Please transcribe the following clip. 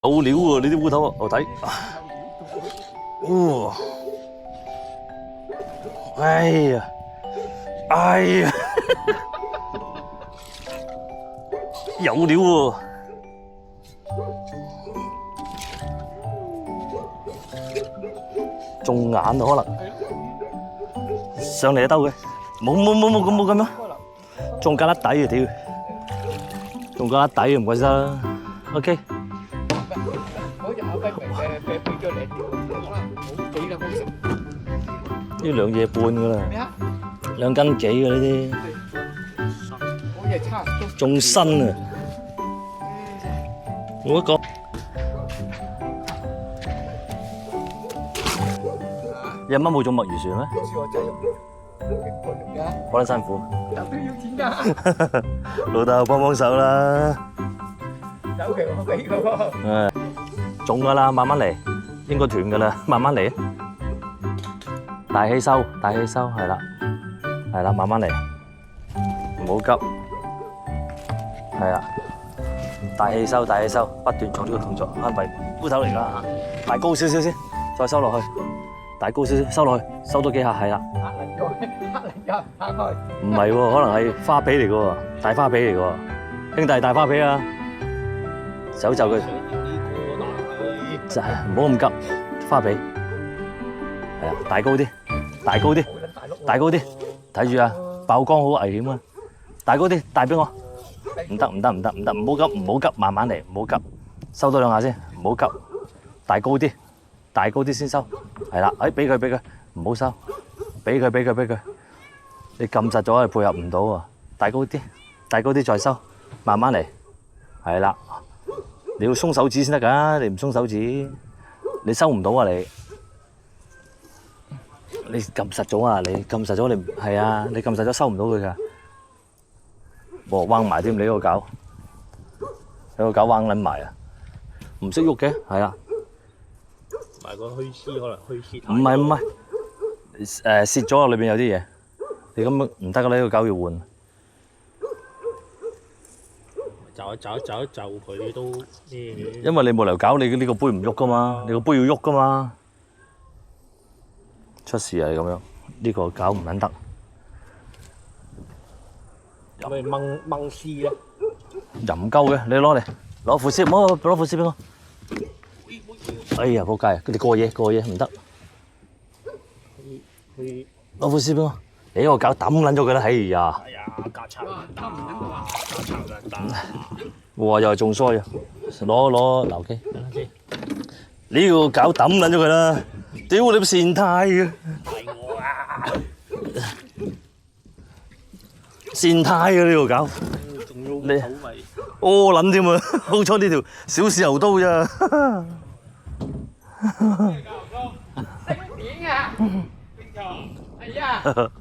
有料喎！呢啲烏頭，我睇。哇！哎呀！哎呀！有料喎！中眼啊，可能上嚟一兜嘅，冇咁樣，中間粒底啊屌！中間粒底唔怪之啦。OK。呢兩嘢半噶啦，2斤幾嘅呢啲，仲新啊！我一個有乜冇種墨魚船咩？好撚辛苦，老豆幫幫手啦！有期我俾嘅喎。中噶啦，慢慢嚟，應該斷噶啦，慢慢嚟。大氣收，係啦，慢慢嚟，唔好急，係啊，大氣收，不斷做呢個動作，係咪烏頭嚟㗎？大高少少先，再收落去，大高少少，收落去，收多幾下，係啦。打開。唔係喎，可能係花皮嚟㗎喎，大花皮嚟㗎喎，兄弟大花皮啊，手就佢，就係唔好咁急，花皮，係啊，大高啲。大高啲，睇住啊！爆光好危險啊！大高啲，帶俾我。唔得，唔好急，慢慢嚟，唔好急，收多2下先，唔好急。大高啲先收。係啦，俾佢，唔好收。俾佢。你撳實咗，配合唔到啊！大高啲再收，慢慢嚟。係啦，你要鬆手指先得㗎，你唔鬆手指，你收唔到啊你。你撳實咗啊！你撳實咗，你係啊！你撳實咗收唔到佢㗎。喎，彎埋添，你個搞彎撚埋啊！唔識喐嘅，係啊。埋個虛絲可能虛絲。唔係，蝕咗啊！裏邊有啲嘢，你咁樣唔得㗎啦！呢個搞要換。就佢都咩？因為你冇理由搞你呢個杯唔喐㗎嘛，你個杯要喐㗎嘛。出事啊！你咁樣，呢個搞唔撚得。有咪掹絲咧？又唔夠嘅，你攞嚟，攞副絲，唔好攞副絲俾我。哎呀，仆街！佢哋過夜唔得。攞副絲俾我。你呢個搞抌撚咗佢啦！哎呀！夾擦啦！哇！又係中衰啊！攞留機。呢個搞抌撚咗佢啦！屌你個善態嘅！係我啊！善態嘅呢個搞，仲要口味屙撚添啊！好彩呢條小豉油刀咋？食乜點啊？係啊！